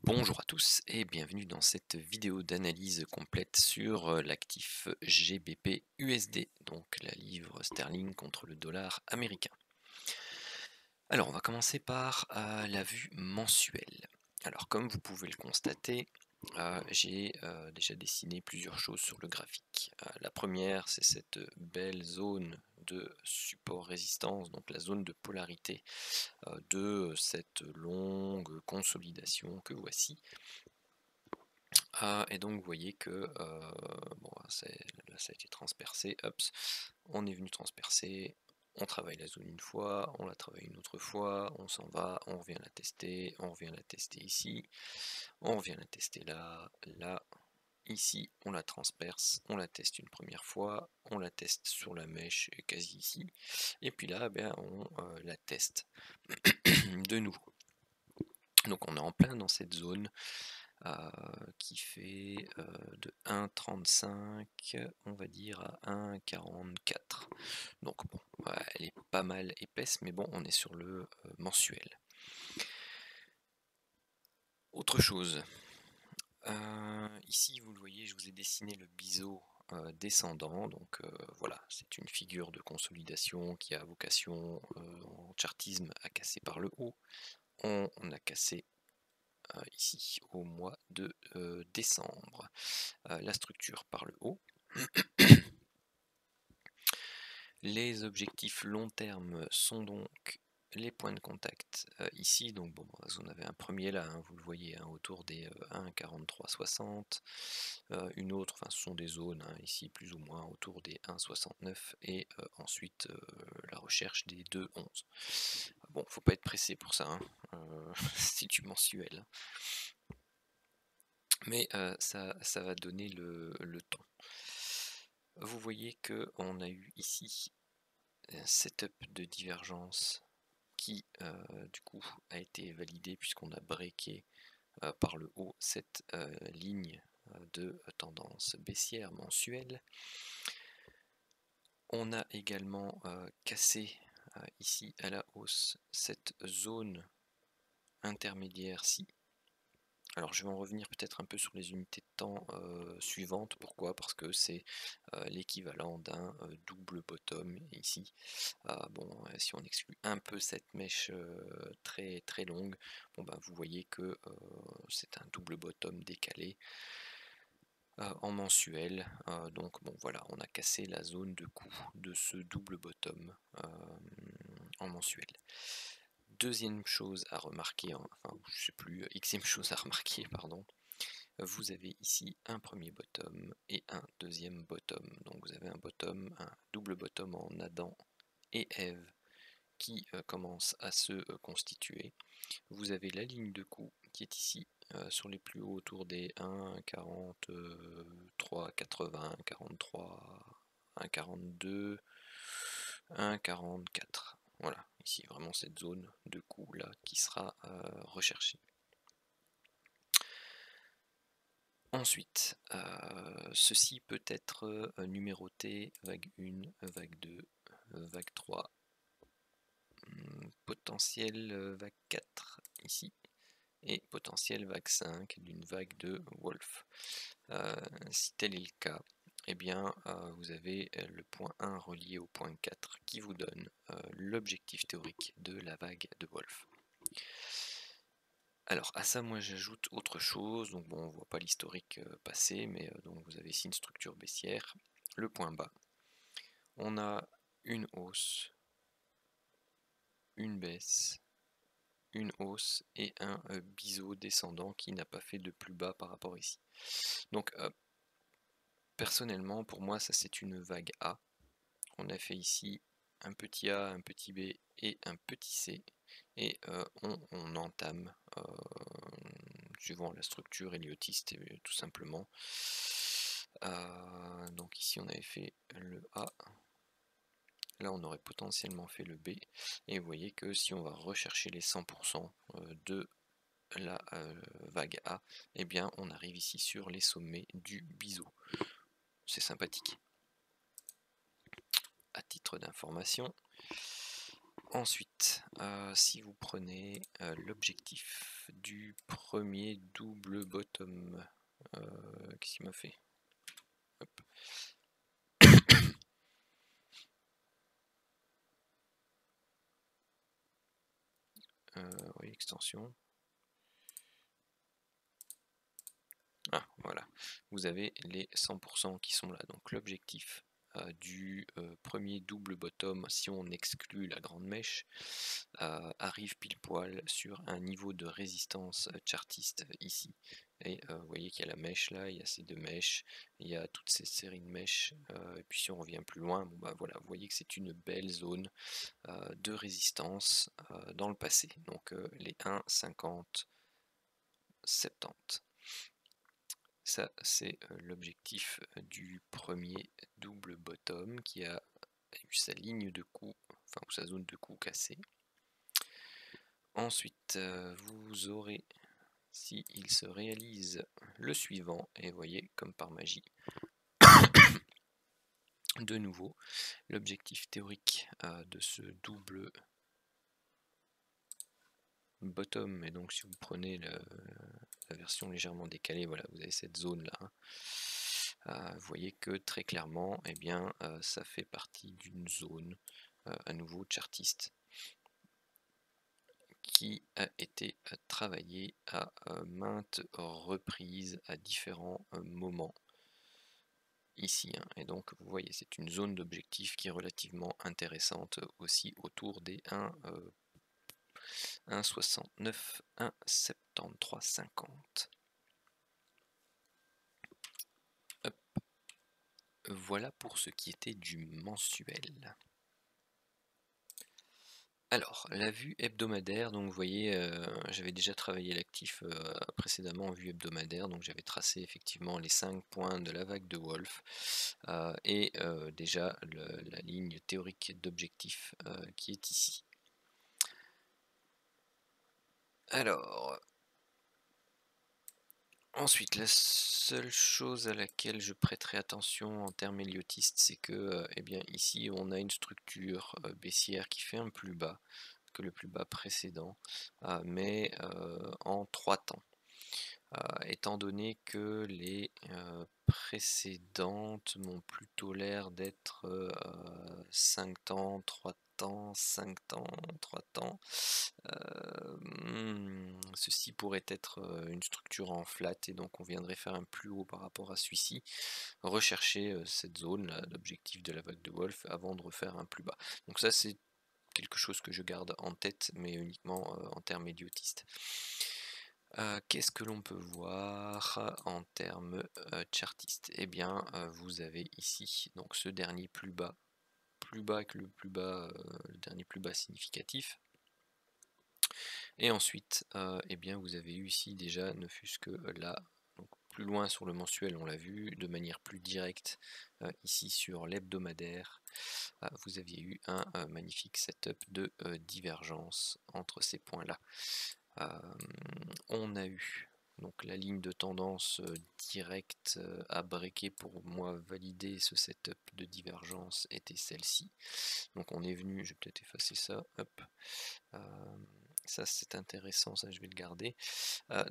Bonjour à tous et bienvenue dans cette vidéo d'analyse complète sur l'actif GBP USD, donc la livre sterling contre le dollar américain. Alors on va commencer par la vue mensuelle. Alors comme vous pouvez le constater, j'ai déjà dessiné plusieurs choses sur le graphique. La première, c'est cette belle zone de support-résistance, donc la zone de polarité de cette longue consolidation que voici. Et donc vous voyez que bon, là ça a été transpercé, hop, on est venu transpercer, on travaille la zone une fois, on la travaille une autre fois, on s'en va, on revient la tester, on revient la tester ici, on revient la tester là, là, ici, on la transperce, on la teste une première fois, on la teste sur la mèche quasi ici, et puis là on la teste de nouveau. Donc on est en plein dans cette zone qui fait de 1,35 on va dire à 1,44. Donc bon, elle est pas mal épaisse, mais bon, on est sur le mensuel. Autre chose, ici vous le voyez, je vous ai dessiné le biseau descendant, donc voilà, c'est une figure de consolidation qui a vocation en chartisme à casser par le haut. On a cassé ici au mois de décembre la structure par le haut. Les objectifs long terme sont donc les points de contact ici, donc bon, on avait un premier là, hein, vous le voyez, hein, autour des 1,4360, une autre, enfin ce sont des zones hein, ici plus ou moins autour des 1,69 et ensuite la recherche des 2,11. Bon, faut pas être pressé pour ça, hein, c'est du mensuel, mais ça va donner le ton. Vous voyez qu'on a eu ici un setup de divergence qui du coup a été validé puisqu'on a breaké par le haut cette ligne de tendance baissière mensuelle. On a également cassé ici à la hausse cette zone intermédiaire-ci. Alors je vais en revenir peut-être un peu sur les unités de temps suivantes. Pourquoi? Parce que c'est l'équivalent d'un double bottom ici. Bon, si on exclut un peu cette mèche très très longue, bon ben vous voyez que c'est un double bottom décalé en mensuel. Donc bon voilà, on a cassé la zone de coup de ce double bottom en mensuel. Deuxième chose à remarquer, enfin je sais plus, xème chose à remarquer, pardon, vous avez ici un premier bottom et un deuxième bottom. Donc vous avez un bottom, un double bottom en Adam et Ève qui commence à se constituer. Vous avez la ligne de coup qui est ici sur les plus hauts autour des 1,43, 80, 43, 1,42, 1,44. Voilà, ici vraiment cette zone de coup là qui sera recherchée. Ensuite, ceci peut être numéroté vague 1, vague 2, vague 3, potentiel vague 4 ici, et potentiel vague 5 d'une vague de Wolf. Si tel est le cas, eh bien, vous avez le point 1 relié au point 4 qui vous donne l'objectif théorique de la vague de Wolf. Alors à ça moi j'ajoute autre chose, donc bon on voit pas l'historique passé, mais donc vous avez ici une structure baissière, le point bas, on a une hausse, une baisse, une hausse et un biseau descendant qui n'a pas fait de plus bas par rapport ici. Donc personnellement pour moi ça c'est une vague A, on a fait ici un petit A, un petit B et un petit C, et on entame suivant la structure héliotiste tout simplement. Donc ici on avait fait le A, là on aurait potentiellement fait le B, et vous voyez que si on va rechercher les 100% de la vague A, eh bien on arrive ici sur les sommets du biseau. C'est sympathique à titre d'information. Ensuite, si vous prenez l'objectif du premier double bottom. Qu'est-ce qu'il m'a fait? Hop. Oui, extension. Ah, voilà. Vous avez les 100% qui sont là. Donc l'objectif du premier double bottom, si on exclut la grande mèche, arrive pile poil sur un niveau de résistance chartiste ici. Et vous voyez qu'il y a la mèche là, il y a ces deux mèches, il y a toutes ces séries de mèches, et puis si on revient plus loin, bon bah voilà, vous voyez que c'est une belle zone de résistance dans le passé. Donc les 1, 50, 70. Ça, c'est l'objectif du premier double bottom qui a eu sa ligne de coup, enfin ou sa zone de coup cassée. Ensuite, vous aurez, si il se réalise, le suivant, et vous voyez, comme par magie, de nouveau, l'objectif théorique de ce double bottom, et donc si vous prenez la version légèrement décalée, voilà, vous avez cette zone là. Vous voyez que très clairement, eh bien, ça fait partie d'une zone à nouveau chartiste qui a été travaillée à maintes reprises à différents moments ici. Et donc vous voyez, c'est une zone d'objectif qui est relativement intéressante aussi autour des 1,69, 1,73, 50. Hop. Voilà pour ce qui était du mensuel. Alors, la vue hebdomadaire, donc vous voyez, j'avais déjà travaillé l'actif précédemment en vue hebdomadaire, donc j'avais tracé effectivement les 5 points de la vague de Wolf et déjà la ligne théorique d'objectif qui est ici. Alors, ensuite, la seule chose à laquelle je prêterai attention en termes héliotistes, c'est que eh bien, ici on a une structure baissière qui fait un plus bas que le plus bas précédent, mais en 3 temps. Étant donné que les précédentes m'ont plutôt l'air d'être 5 temps, 3 temps, 5 temps, 3 temps, ceci pourrait être une structure en flat et donc on viendrait faire un plus haut par rapport à celui-ci, rechercher cette zone là d'objectif de la vague de Wolf avant de refaire un plus bas. Donc ça c'est quelque chose que je garde en tête mais uniquement en termes idiotistes. Qu'est-ce que l'on peut voir en termes chartistes? Eh bien vous avez ici donc ce dernier plus bas que le plus bas, le dernier plus bas significatif. Et ensuite, eh bien, vous avez eu ici déjà, ne fût-ce que là, donc plus loin sur le mensuel, on l'a vu, de manière plus directe, ici sur l'hebdomadaire, vous aviez eu un magnifique setup de divergence entre ces points-là. On a eu donc la ligne de tendance directe à breaker pour moi valider ce setup de divergence était celle-ci. Donc on est venu, je vais peut-être effacer ça, hop. Ça c'est intéressant, ça je vais le garder.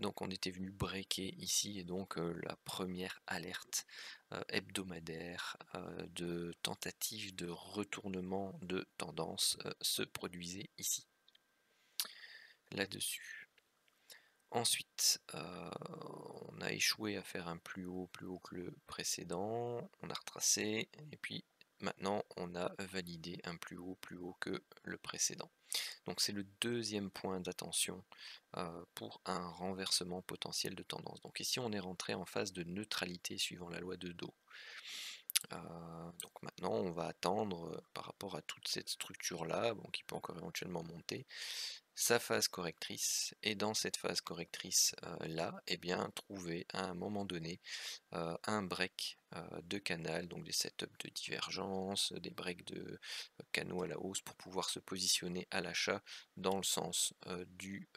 Donc on était venu breaker ici et donc la première alerte hebdomadaire de tentative de retournement de tendance se produisait ici, là-dessus. Ensuite, on a échoué à faire un plus haut que le précédent, on a retracé, et puis maintenant on a validé un plus haut que le précédent. Donc c'est le deuxième point d'attention pour un renversement potentiel de tendance. Donc ici on est rentré en phase de neutralité suivant la loi de Dow. Donc maintenant on va attendre par rapport à toute cette structure là, bon, qui peut encore éventuellement monter, sa phase correctrice, et dans cette phase correctrice là, eh bien trouver à un moment donné un break de canal, donc des setups de divergence, des breaks de canaux à la hausse pour pouvoir se positionner à l'achat dans le sens du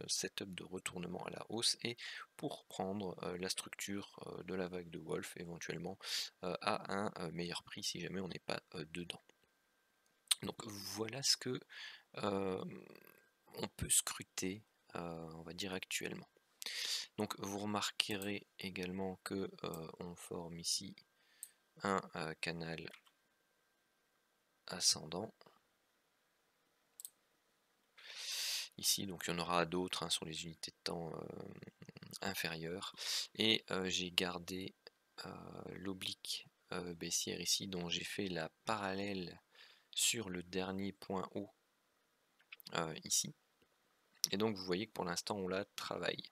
setup de retournement à la hausse et pour prendre la structure de la vague de Wolf éventuellement à un meilleur prix si jamais on n'est pas dedans. Donc voilà ce que on peut scruter, on va dire actuellement. Donc vous remarquerez également que on forme ici un canal ascendant. Ici, donc il y en aura d'autres hein, sur les unités de temps inférieures. Et j'ai gardé l'oblique baissière ici, dont j'ai fait la parallèle sur le dernier point haut ici. Et donc vous voyez que pour l'instant on la travaille.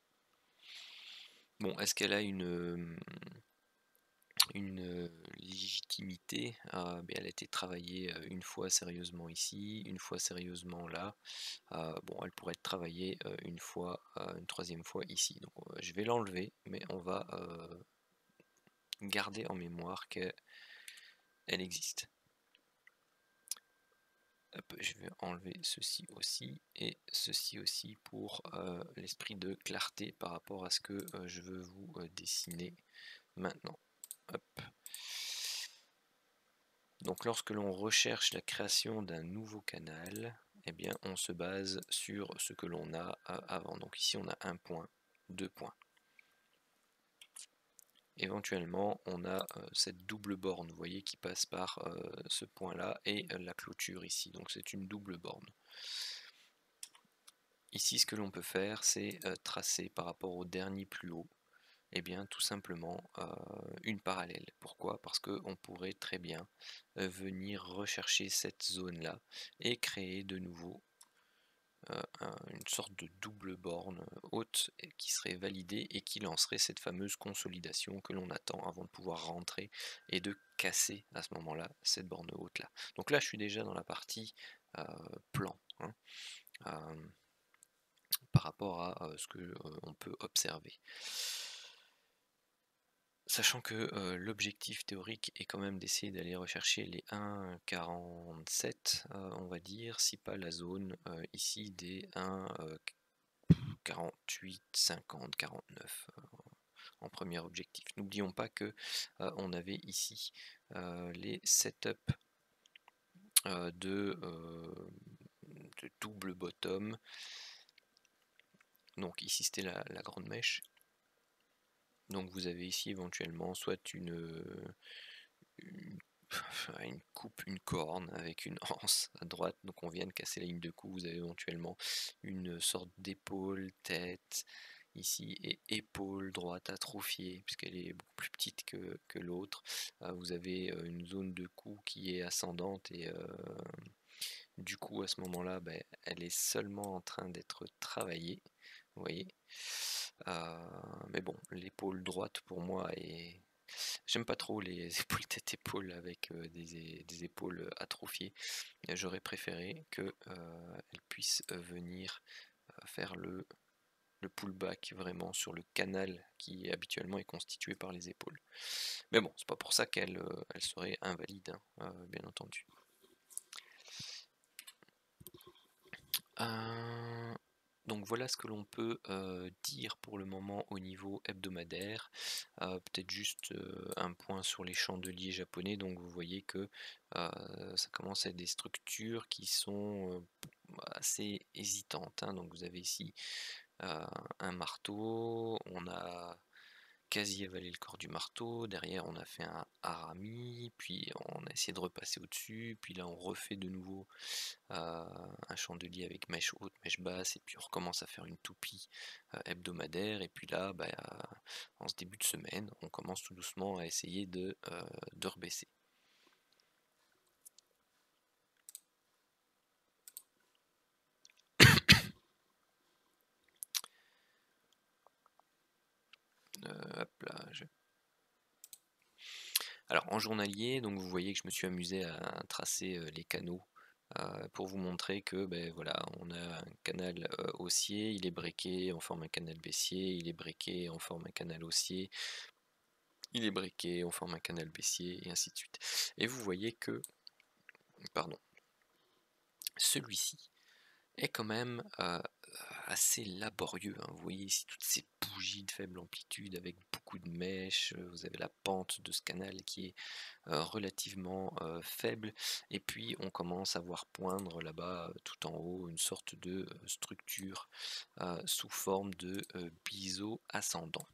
Bon, est-ce qu'elle a une légitimité? Elle a été travaillée une fois sérieusement ici, une fois sérieusement là. Bon, elle pourrait être travaillée une fois, une troisième fois ici. Donc je vais l'enlever, mais on va garder en mémoire qu'elle existe. Hop, je vais enlever ceci aussi et ceci aussi pour l'esprit de clarté par rapport à ce que je veux vous dessiner maintenant. Hop. Donc lorsque l'on recherche la création d'un nouveau canal, eh bien on se base sur ce que l'on a avant. Donc ici on a un point, deux points. Éventuellement on a cette double borne, vous voyez, qui passe par ce point là et la clôture ici. Donc c'est une double borne. Ici ce que l'on peut faire, c'est tracer par rapport au dernier plus haut, eh bien tout simplement une parallèle. Pourquoi? Parce qu'on pourrait très bien venir rechercher cette zone là et créer de nouveau une sorte de double borne haute qui serait validée et qui lancerait cette fameuse consolidation que l'on attend avant de pouvoir rentrer et de casser à ce moment là cette borne haute là. Donc là je suis déjà dans la partie plan hein, par rapport à ce que on peut observer. Sachant que l'objectif théorique est quand même d'essayer d'aller rechercher les 1,47 on va dire, si pas la zone ici des 1,48, 50, 49 en premier objectif. N'oublions pas que on avait ici les setups de double bottom. Donc ici c'était la grande mèche. Donc vous avez ici éventuellement soit une coupe, une corne avec une anse à droite, donc on vient de casser la ligne de cou, vous avez éventuellement une sorte d'épaule, tête ici, et épaule droite atrophiée, puisqu'elle est beaucoup plus petite que l'autre. Vous avez une zone de cou qui est ascendante, et du coup à ce moment-là, elle est seulement en train d'être travaillée, vous voyez. Mais bon, l'épaule droite pour moi est... J'aime pas trop les épaules tête-épaule avec des épaules atrophiées. J'aurais préféré qu'elle puisse venir faire le pullback vraiment sur le canal qui habituellement est constitué par les épaules. Mais bon, c'est pas pour ça qu'elle elle serait invalide, hein, bien entendu. Donc voilà ce que l'on peut dire pour le moment au niveau hebdomadaire. Peut-être juste un point sur les chandeliers japonais. Donc vous voyez que ça commence à être des structures qui sont assez hésitantes, hein. Donc vous avez ici un marteau, on a quasi avalé le corps du marteau, derrière on a fait un harami, puis on a essayé de repasser au-dessus, puis là on refait de nouveau un chandelier avec mèche haute, mèche basse, et puis on recommence à faire une toupie hebdomadaire, et puis là, en ce début de semaine, on commence tout doucement à essayer de rebaisser. Hop là, Alors en journalier, donc vous voyez que je me suis amusé à tracer les canaux pour vous montrer que voilà, on a un canal haussier, il est breaké, on forme un canal baissier, il est breaké, on forme un canal haussier, il est breaké, on forme un canal baissier, et ainsi de suite. Et vous voyez que, pardon, celui-ci est quand même assez laborieux, hein. Vous voyez ici toutes ces bougies de faible amplitude avec beaucoup de mèches, vous avez la pente de ce canal qui est relativement faible, et puis on commence à voir poindre là-bas tout en haut une sorte de structure sous forme de biseau ascendant.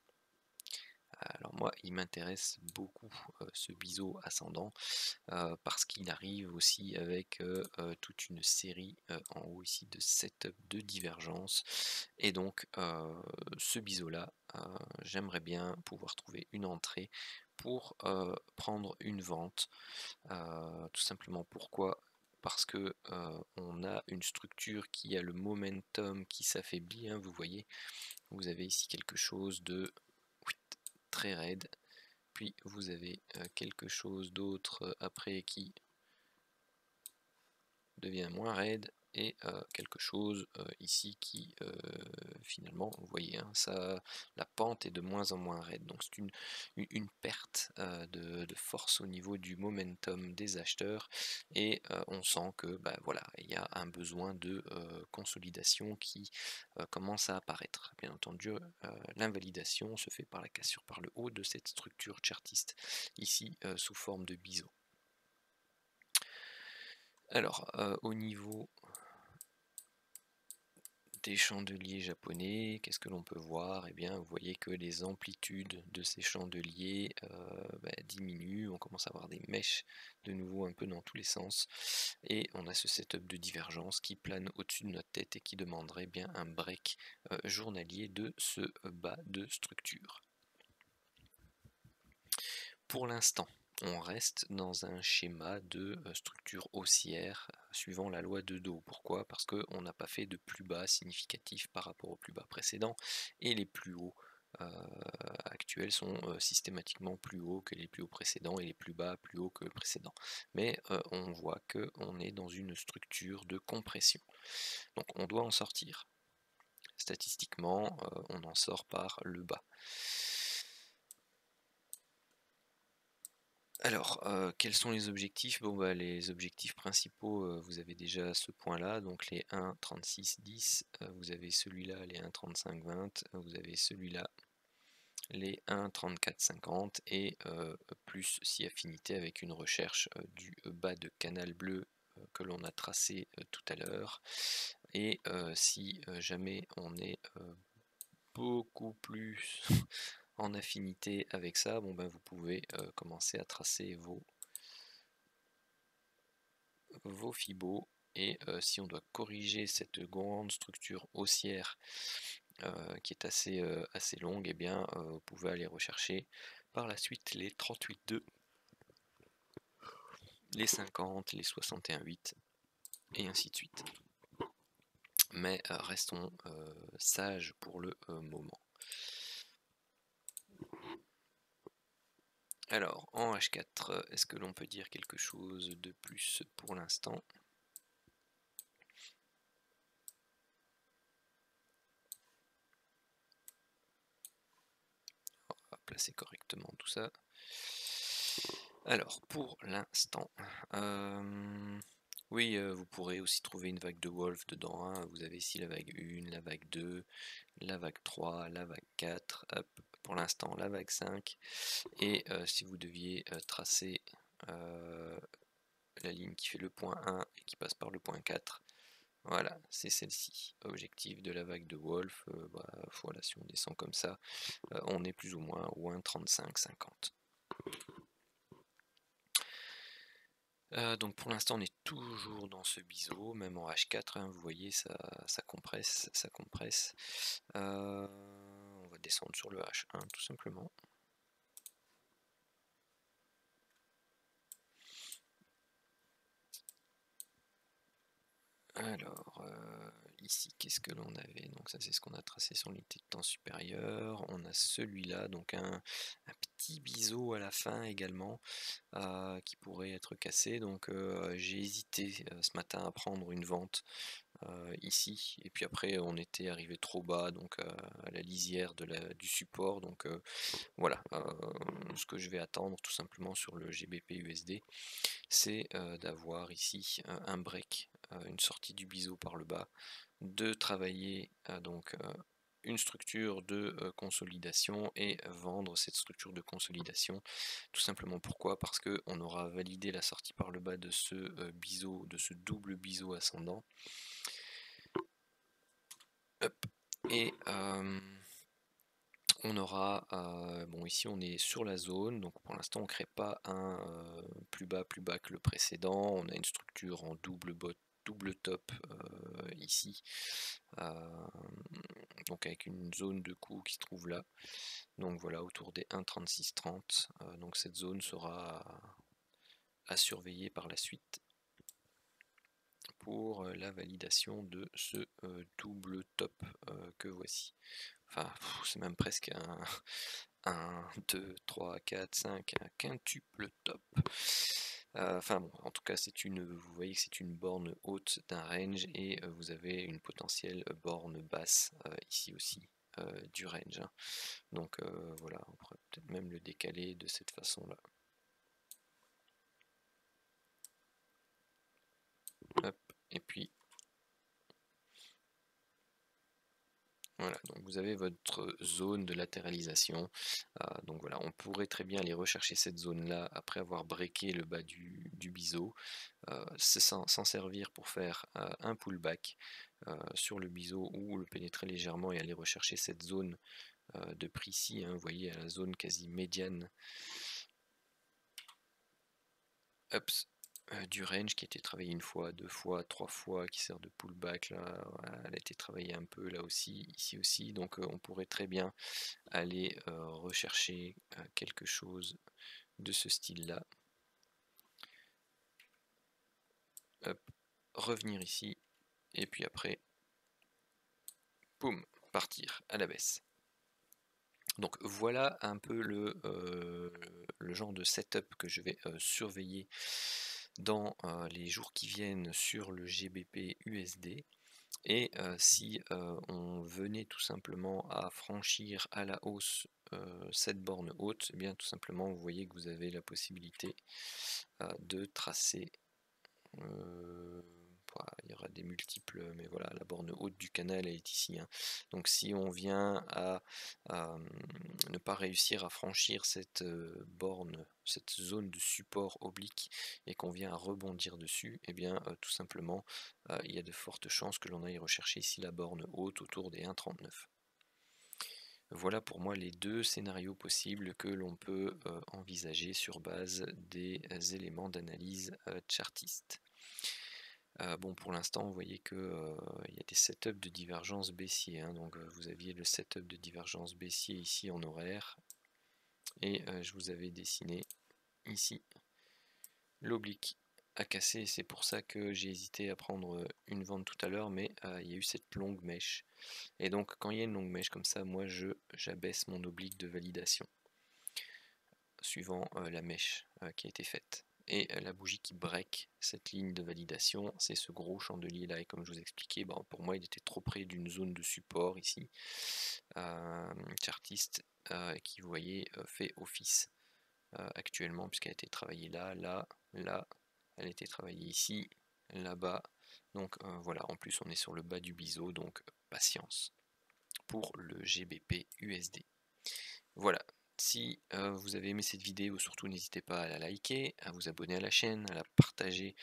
Alors moi, il m'intéresse beaucoup ce biseau ascendant parce qu'il arrive aussi avec toute une série en haut ici de setup de divergence, et donc ce biseau-là, j'aimerais bien pouvoir trouver une entrée pour prendre une vente. Tout simplement pourquoi? Parce que on a une structure qui a le momentum qui s'affaiblit, hein, vous voyez? Vous avez ici quelque chose de très raide, puis vous avez quelque chose d'autre après qui devient moins raide, et quelque chose ici qui finalement, vous voyez, hein, ça, la pente est de moins en moins raide, donc c'est une perte de force au niveau du momentum des acheteurs, et on sent que bah, voilà, il y a un besoin de consolidation qui commence à apparaître. Bien entendu, l'invalidation se fait par la cassure par le haut de cette structure chartiste ici sous forme de biseau. Alors, au niveau des chandeliers japonais, qu'est-ce que l'on peut voir? Eh bien, vous voyez que les amplitudes de ces chandeliers bah, diminuent, on commence à avoir des mèches de nouveau un peu dans tous les sens, et on a ce setup de divergence qui plane au-dessus de notre tête et qui demanderait bien un break journalier de ce bas de structure. Pour l'instant, on reste dans un schéma de structure haussière suivant la loi de Do. Pourquoi? Parce qu'on n'a pas fait de plus bas significatif par rapport au plus bas précédent, et les plus hauts actuels sont systématiquement plus hauts que les plus hauts précédents, et les plus bas plus hauts que le précédent. Mais on voit qu'on est dans une structure de compression. Donc on doit en sortir. Statistiquement, on en sort par le bas. Alors, quels sont les objectifs? Bon, bah, les objectifs principaux, vous avez déjà ce point-là, donc les 1,36,10, vous avez celui-là, les 1,35,20, vous avez celui-là, les 1,34,50, et plus si affinité avec une recherche du bas de canal bleu que l'on a tracé tout à l'heure, et si jamais on est beaucoup plus en affinité avec ça, bon ben vous pouvez commencer à tracer vos fibos, et si on doit corriger cette grande structure haussière qui est assez longue, et bien vous pouvez aller rechercher par la suite les 38,2, les 50, les 61,8, et ainsi de suite. Mais restons sages pour le moment. Alors, en H4, est-ce que l'on peut dire quelque chose de plus pour l'instant? On va placer correctement tout ça. Alors, pour l'instant, oui, vous pourrez aussi trouver une vague de Wolf dedans, hein. Vous avez ici la vague 1, la vague 2, la vague 3, la vague 4, hop, pour l'instant la vague 5, et si vous deviez tracer la ligne qui fait le point 1 et qui passe par le point 4, voilà, c'est celle-ci. Objectif de la vague de Wolf, bah, voilà, si on descend comme ça, on est plus ou moins au 1,35,50. Donc pour l'instant on est toujours dans ce biseau, même en H4, hein, vous voyez ça compresse, ça compresse. On va descendre sur le H1 tout simplement. Alors ici qu'est-ce que l'on avait? Donc ça c'est ce qu'on a tracé sur l'unité de temps supérieure. On a celui-là, donc un petit biseau à la fin également qui pourrait être cassé. Donc j'ai hésité ce matin à prendre une vente ici, et puis après on était arrivé trop bas, donc à la lisière du support, donc voilà, ce que je vais attendre tout simplement sur le GBP USD, c'est d'avoir ici un break une sortie du biseau par le bas, de travailler donc une structure de consolidation et vendre cette structure de consolidation. Tout simplement pourquoi? Parce qu'on aura validé la sortie par le bas de ce biseau, de ce double biseau ascendant. Hop. Et on aura, bon ici on est sur la zone, donc pour l'instant on ne crée pas un plus bas que le précédent. On a une structure en double top ici, donc avec une zone de coup qui se trouve là. Donc voilà, autour des 1,3630. Donc cette zone sera à surveiller par la suite pour la validation de ce double top que voici. Enfin, c'est même presque un 2, 3, 4, 5, un quintuple top. Enfin bon, en tout cas, vous voyez que c'est une borne haute d'un range et vous avez une potentielle borne basse ici aussi du range, hein. Donc voilà, on pourrait peut-être même le décaler de cette façon-là. Hop, et puis voilà, donc vous avez votre zone de latéralisation. Donc voilà, on pourrait très bien aller rechercher cette zone-là après avoir breaké le bas du biseau, s'en servir pour faire un pullback sur le biseau ou le pénétrer légèrement et aller rechercher cette zone de prix ici, hein, vous voyez, à la zone quasi médiane. Hop, du range qui a été travaillé une fois, deux fois, trois fois, qui sert de pullback là, voilà, elle a été travaillée un peu là aussi, ici aussi, donc on pourrait très bien aller rechercher quelque chose de ce style là. Hop, revenir ici, et puis après, boum, partir à la baisse. Donc voilà un peu le genre de setup que je vais surveiller dans les jours qui viennent sur le GBP USD. Et si on venait tout simplement à franchir à la hausse cette borne haute, eh bien tout simplement vous voyez que vous avez la possibilité de tracer, il y aura des multiples, mais voilà, la borne haute du canal elle est ici, hein. Donc si on vient à ne pas réussir à franchir cette borne, cette zone de support oblique, et qu'on vient à rebondir dessus, et bien tout simplement il y a de fortes chances que l'on aille rechercher ici la borne haute autour des 1,39. Voilà pour moi les deux scénarios possibles que l'on peut envisager sur base des éléments d'analyse chartiste. Bon, pour l'instant, vous voyez que il y a des setups de divergence baissier, hein. Donc vous aviez le setup de divergence baissier ici en horaire, et je vous avais dessiné ici l'oblique à casser. C'est pour ça que j'ai hésité à prendre une vente tout à l'heure, mais il y a eu cette longue mèche. Et donc quand il y a une longue mèche comme ça, moi j'abaisse mon oblique de validation suivant la mèche qui a été faite. Et la bougie qui break cette ligne de validation, c'est ce gros chandelier là, et comme je vous expliquais, pour moi il était trop près d'une zone de support ici, chartiste, qui vous voyez fait office actuellement, puisqu'elle a été travaillée là, là, là, elle a été travaillée ici, là-bas. Donc voilà, en plus on est sur le bas du biseau, donc patience pour le GBP USD. Voilà, si vous avez aimé cette vidéo, surtout n'hésitez pas à la liker, à vous abonner à la chaîne, à la partager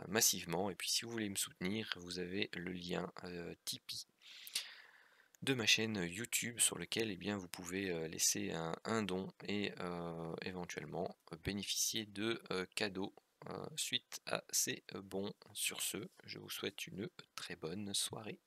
massivement. Et puis si vous voulez me soutenir, vous avez le lien Tipeee de ma chaîne YouTube, sur lequel vous pouvez laisser un don et éventuellement bénéficier de cadeaux suite à ces bons. Sur ce, je vous souhaite une très bonne soirée.